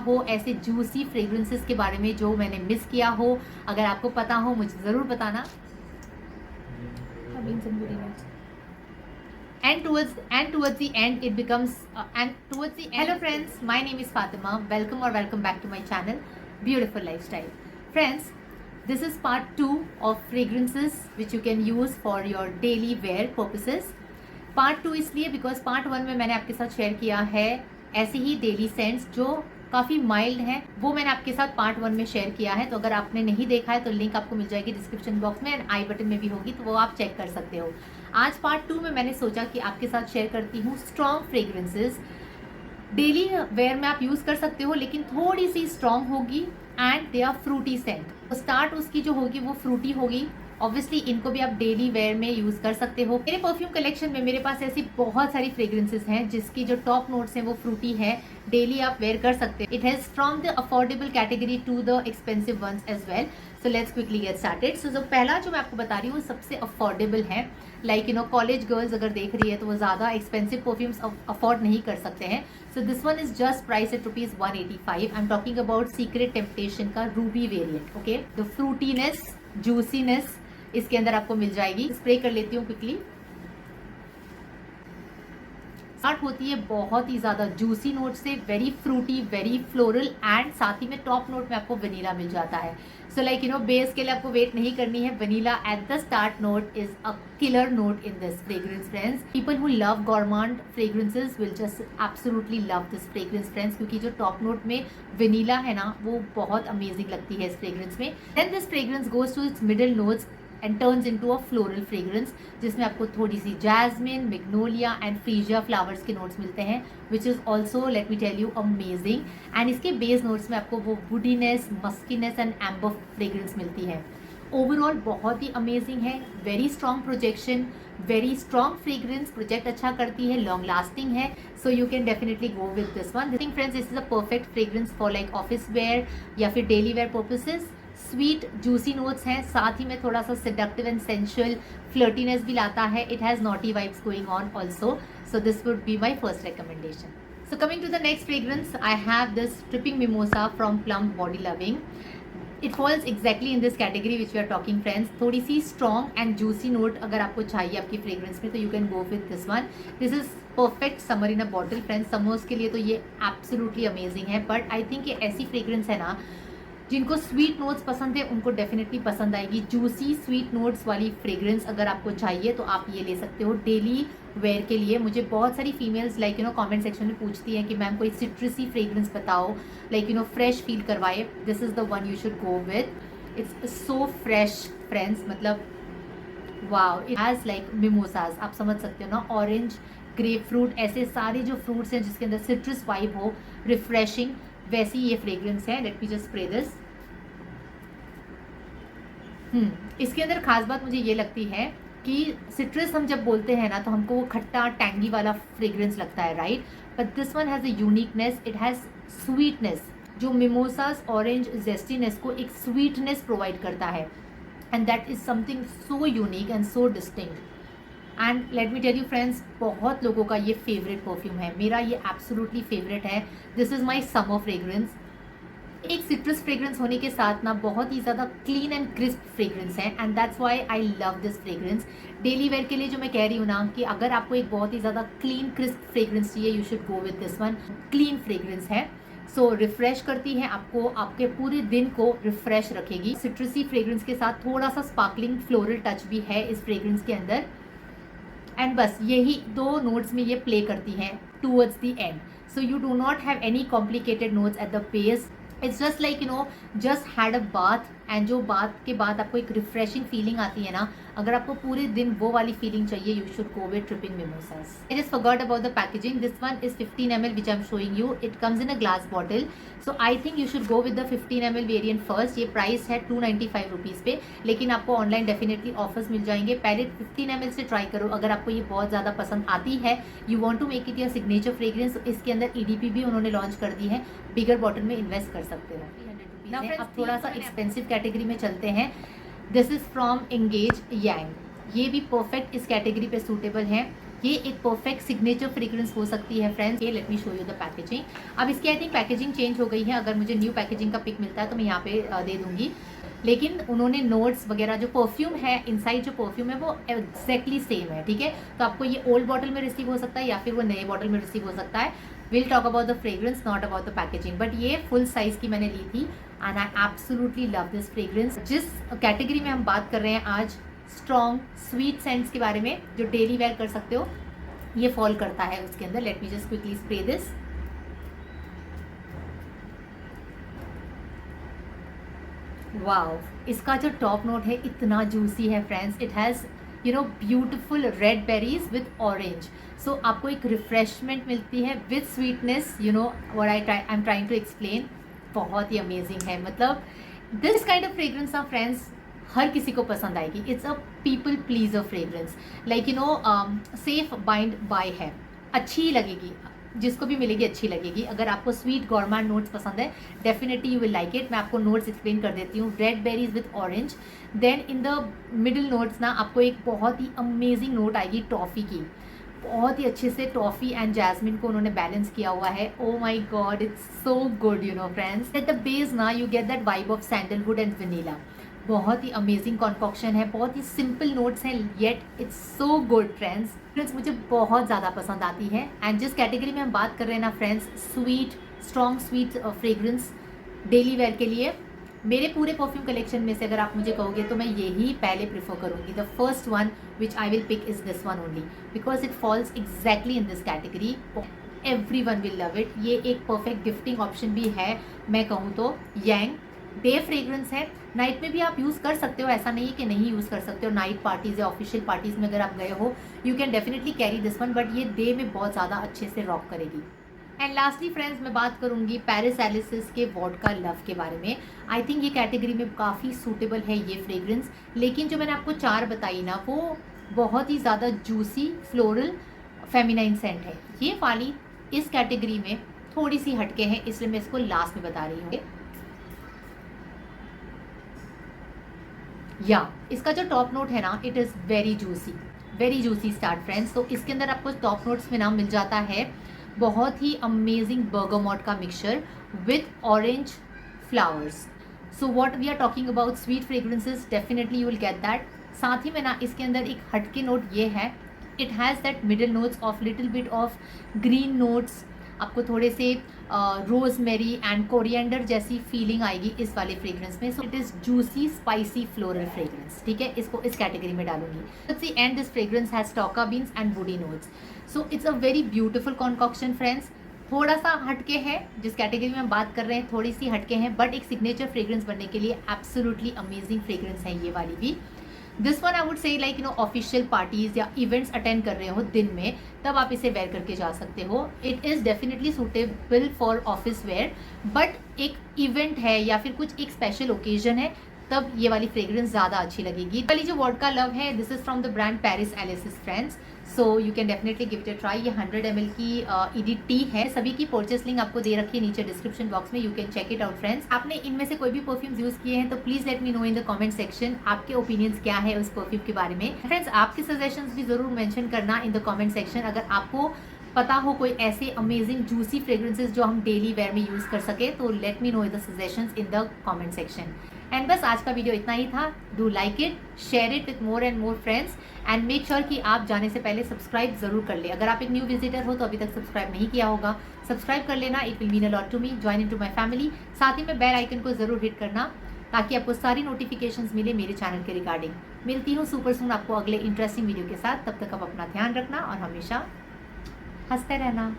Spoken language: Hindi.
हो ऐसे जूसी फ्रेग्रेंसेस के बारे में जो मैंने मिस किया हो। अगर आपको पता हो मुझे ज़रूर बताना। And towards the end it becomes and towards the end. Hello friends, my name is Fatima. Welcome back to my channel Beautiful Lifestyle. Friends, this is part 2 of fragrances which you can use for your daily wear purposes. Part 2 इसलिए बिकॉज पार्ट 1 में मैंने आपके साथ शेयर किया है ऐसे ही डेली सेंट्स जो काफ़ी माइल्ड हैं, वो मैंने आपके साथ पार्ट 1 में शेयर किया है। तो अगर आपने नहीं देखा है तो लिंक आपको मिल जाएगी डिस्क्रिप्शन बॉक्स में एंड आई बटन में भी होगी, तो वो आप चेक कर सकते हो। आज पार्ट 2 में मैंने सोचा कि आपके साथ शेयर करती हूँ स्ट्रॉन्ग फ्रेग्रेंसेज। डेली वेयर में आप यूज़ कर सकते हो लेकिन थोड़ी सी स्ट्रॉन्ग होगी and they are fruity scent. तो स्टार्ट उसकी जो होगी वो फ्रूटी होगी। ऑब्वियसली इनको भी आप डेली वेयर में यूज कर सकते हो। मेरे परफ्यूम कलेक्शन में मेरे पास ऐसी बहुत सारी फ्रेग्रेंसेस हैं जिसकी जो टॉप नोट्स हैं वो फ्रूटी है, डेली आप वेयर कर सकते हो। It has from the affordable category to the expensive ones as well. So let's quickly get started. So जो पहला जो मैं आपको बता रही हूँ सबसे अफोर्डेबल है। लाइक कॉलेज गर्ल्स अगर देख रही है तो वो ज़्यादा एक्सपेंसिव परफ्यूम्स अफोर्ड नहीं कर सकते हैं। So this one is just price at ₹185। I am talking about Secret Temptation का ruby variant. Okay, the fruitiness, juiciness इसके अंदर आपको मिल जाएगी। स्प्रे कर लेती हूँ क्विकली। स्टार्ट होती है बहुत ही ज्यादा जूसी नोट से, very Frooti, very floral and साथ ही में टॉप नोट में आपको वनीला मिल जाता है। सो लाइक बेस के लिए आपको वेट नहीं करनी है। Vanilla at the start note is a killer note in this fragrance friends. People who love gourmand fragrances will just absolutely love this fragrance friends, क्योंकि जो टॉप नोट में वनीला है ना वो बहुत अमेजिंग लगती है इस फ्रेग्रेंस में। Then this fragrance goes to its middle notes and turns into a floral fragrance जिसमें आपको थोड़ी सी jasmine, magnolia and freesia flowers के नोट्स मिलते हैं, which is also let me tell you amazing। And इसके बेस नोट्स में आपको वो वुडीनेस, मस्कीनेस एंड एम्बर फ्रेग्रेंस मिलती है। ओवरऑल बहुत ही अमेजिंग है, very strong projection, very strong fragrance, project अच्छा करती है, लॉन्ग लास्टिंग है। सो you can definitely go with this one. I think friends this is a perfect fragrance for like office where या फिर daily wear purposes. Sweet juicy notes हैं, साथ ही में थोड़ा सा सेडक्टिव एंड सेंशुअल फ्लर्टीनेस भी लाता है। It has naughty vibes going on also. So this would be my first recommendation. So coming to the next fragrance, I have this Tripping Mimosa from Plum Body Loving. It falls exactly in this category which we are talking friends. थोड़ी सी strong and juicy note अगर आपको चाहिए आपकी fragrance में तो you can go with this one. This is perfect summer in a bottle friends. summers के लिए तो ये absolutely amazing है, but I think ये ऐसी fragrance है ना जिनको स्वीट नोट्स पसंद है उनको डेफिनेटली पसंद आएगी। जूसी स्वीट नोट्स वाली फ्रेग्रेंस अगर आपको चाहिए तो आप ये ले सकते हो डेली वेयर के लिए। मुझे बहुत सारी फीमेल्स लाइक कमेंट सेक्शन में पूछती हैं कि मैम कोई सिट्रसी फ्रेग्रेंस बताओ, लाइक फ्रेश फील करवाए। This is the one you should go with. It's so fresh friends, मतलब वाओ। इट हैज़ लाइक मिमोसाज, आप समझ सकते हो ना, ऑरेंज, ग्रेप फ्रूट, ऐसे सारे जो फ्रूट्स हैं जिसके अंदर सिट्रस वाइब हो, रिफ्रेशिंग, वैसी ये फ्रेग्रेंस है। Late me just spray this. इसके अंदर खास बात मुझे ये लगती है कि सिट्रस हम जब बोलते हैं ना तो हमको वो खट्टा टैंगी वाला फ्रेग्रेंस लगता है, right? But this one has a uniqueness, it has sweetness. जो मिमोसास ऑरेंज जेस्टीनेस को एक स्वीटनेस प्रोवाइड करता है and that is something so unique and so distinct. And let me tell you friends, बहुत लोगों का ये फेवरेट परफ्यूम है, मेरा ये एब्सोल्युटली फेवरेट है। This is my summer fragrance. एक सिट्रस फ्रेग्रेंस होने के साथ ना बहुत ही ज़्यादा क्लीन एंड क्रिस्प फ्रेग्रेंस है and that's why I love this fragrance. Daily wear के लिए जो मैं कह रही हूँ ना कि अगर आपको एक बहुत ही ज़्यादा क्लीन क्रिस्प फ्रेग्रेंस चाहिए you should go with this one. Clean fragrance है, सो रिफ्रेश करती है आपको, आपके पूरे दिन को रिफ्रेश रखेगी। सिट्रसी फ्रेग्रेंस के साथ थोड़ा सा स्पार्कलिंग फ्लोरल टच भी है इस फ्रेग्रेंस के अंदर। एंड बस यही दो नोट्स में ये प्ले करती हैं towards the end. So you do not have any complicated notes eight the base. It's just like just had a bath and जो बाथ के बाद आपको एक रिफ्रेशिंग फीलिंग आती है ना, अगर आपको पूरे दिन वो वाली फीलिंग चाहिए you should go with Tripping Mimosas. I just forgot about the packaging. This one is 15 ml which I am showing you. It comes in a glass bottle, so I think you should go with the 15 ml variant first. ये प्राइस है 295 रुपीज़ पे, लेकिन आपको ऑनलाइन डेफिनेटली ऑफर्स मिल जाएंगे। पहले 15 ml से ट्राई करो, अगर आपको ये बहुत ज़्यादा पसंद आती है, you want to make it your signature fragrance, इसके अंदर EDP भी उन्होंने लॉन्च कर दी है, बिगर बॉटल में इन्वेस्ट कर सकते हो। अब थोड़ा सा एक्सपेंसिव कैटेगरी में चलते हैं। दिस इज फ्रॉम एंगेज यांग। ये भी परफेक्ट इस कैटेगरी पे सूटेबल है। ये एक परफेक्ट सिग्नेचर फ्रेग्रेंस हो सकती है फ्रेंड्स। ये let me show you the packaging. अब इसकी आई थिंक पैकेजिंग चेंज हो गई है, अगर मुझे न्यू पैकेजिंग का पिक मिलता है तो मैं यहाँ पे दे दूंगी। लेकिन उन्होंने नोट्स वगैरह जो परफ्यूम है, इनसाइड जो परफ्यूम है वो एग्जैक्टली सेम है, ठीक है। तो आपको ये ओल्ड बॉटल में रिसीव हो सकता है या फिर वो नए बॉटल में रिसीव हो सकता है। Will talk about the fragrance, not about the packaging. But ये फुल साइज की मैंने ली थी and I absolutely love this fragrance. जिस कैटेगरी में हम बात कर रहे हैं आज, स्ट्रॉन्ग स्वीट सेंट्स के बारे में जो डेली वेयर कर सकते हो, ये फॉल करता है उसके अंदर। Let me just quickly spray this. Wow, इसका जो टॉप नोट है इतना जूसी है friends. It has beautiful red berries with orange. So आपको एक रिफ्रेशमेंट मिलती है with sweetness, what I am trying to explain. बहुत ही अमेजिंग है, मतलब this kind of fragrance of friends हर किसी को पसंद आएगी। It's a people pleaser fragrance, like safe blind buy है, अच्छी लगेगी, जिसको भी मिलेगी अच्छी लगेगी। अगर आपको स्वीट गॉर्मेंट नोट्स पसंद है, definitely you will like it. मैं आपको नोट्स एक्सप्लेन कर देती हूँ। Red berries with orange, then in the middle notes ना आपको एक बहुत ही अमेजिंग नोट आएगी टॉफ़ी की। बहुत ही अच्छे से टॉफ़ी एंड जैस्मिन को उन्होंने बैलेंस किया हुआ है। Oh my god, it's so good friends. At the base ना you get that vibe of sandalwood and vanilla. बहुत ही अमेजिंग कॉन्फॉक्शन है, बहुत ही सिंपल नोट्स हैं, yet it's so good friends. मुझे बहुत ज़्यादा पसंद आती है। एंड जिस कैटेगरी में हम बात कर रहे हैं ना friends, sweet strong sweet fragrance daily wear के लिए, मेरे पूरे परफ्यूम कलेक्शन में से अगर आप मुझे कहोगे तो मैं यही पहले प्रीफर करूँगी। The first one which I will pick is this one only, because it falls exactly in this category. Everyone will love it. ये एक परफेक्ट गिफ्टिंग ऑप्शन भी है, मैं कहूँ तो। यांग डे फ्रेग्रेंस है, नाइट में भी आप यूज़ कर सकते हो, ऐसा नहीं है कि नहीं यूज़ कर सकते हो। नाइट पार्टीज़ या ऑफिशियल पार्टीज़ में अगर आप गए हो, you can definitely carry this one, but ये डे में बहुत ज़्यादा अच्छे से रॉक करेगी। एंड लास्टली फ्रेंड्स, मैं बात करूंगी पेरिस एलिसिस के वोडका लव के बारे में। आई थिंक ये कैटेगरी में काफ़ी सूटेबल है ये फ्रेग्रेंस, लेकिन जो मैंने आपको 4 बताई ना, वो बहुत ही ज़्यादा जूसी फ्लोरल फेमिनाइन सेंट है। ये वाली इस कैटेगरी में थोड़ी सी हटके है, इसलिए मैं इसको लास्ट में बता रही हूँ। या इसका जो टॉप नोट है ना, it is very juicy start friends. तो इसके अंदर आपको टॉप नोट्स में नाम मिल जाता है बहुत ही अमेजिंग बर्गामोट का mixture with orange flowers. So what we are talking about sweet fragrances, definitely you will get that. साथ ही में ना इसके अंदर एक हटके नोट ये है, it has that middle notes of little bit of green notes. आपको थोड़े से रोजमेरी एंड कोरिएंडर जैसी फीलिंग आएगी इस वाले फ्रेग्रेंस में। So it is juicy spicy floral fragrance, ठीक है। इसको इस कैटेगरी में डालूंगी। At the end this fragrance has tonka beans and woody notes. So it's a very beautiful concoction friends. थोड़ा सा हटके है, जिस कैटेगरी में हम बात कर रहे हैं थोड़ी सी हटके हैं, बट एक सिग्नेचर फ्रेग्रेंस बनने के लिए एब्सोल्युटली अमेजिंग फ्रेग्रेंस है ये वाली भी। This one I would say like official parties या इवेंट्स अटेंड कर रहे हो दिन में, तब आप इसे वेयर करके जा सकते हो। It is definitely suitable for office where, but एक इवेंट है या फिर कुछ एक स्पेशल ओकेजन है, तब ये वाली फ्रेग्रेंस ज़्यादा अच्छी लगेगी। वाली जो वोडका लव है, this is from the brand Paris Elysees friends. So you can definitely give it a try. ये 100 ml की EDT है। सभी की परचेस लिंक आपको दे रखी है नीचे डिस्क्रिप्शन बॉक्स में, you can check it out friends. आपने इनमें से कोई भी परफ्यूम्स यूज़ किए हैं तो please let me know in the comment section, आपके ओपिनियंस क्या है उस परफ्यूम के बारे में। फ्रेंड्स, आपके सजेशंस भी ज़रूर मेंशन करना इन द कमेंट सेक्शन, अगर आपको पता हो कोई ऐसे अमेजिंग जूसी फ्रेग्रेंसेस जो हम डेली वेयर में यूज़ कर सके, तो let me know the suggestions in the comment section. And बस आज का वीडियो इतना ही था। Do like it, share it with more and more friends, and make sure कि आप जाने से पहले सब्सक्राइब जरूर कर ले। अगर आप एक न्यू विजिटर हो तो अभी तक सब्सक्राइब नहीं किया होगा, सब्सक्राइब कर लेना, it will mean a lot to me. Join in to my family. साथ ही में बेल आइकन को जरूर हिट करना ताकि आपको सारी नोटिफिकेशंस मिले मेरे चैनल के रिगार्डिंग। मिलती हूँ सुपर सून आपको अगले इंटरेस्टिंग वीडियो के साथ। तब तक आप अपना ध्यान रखना और हमेशा हंसते रहना।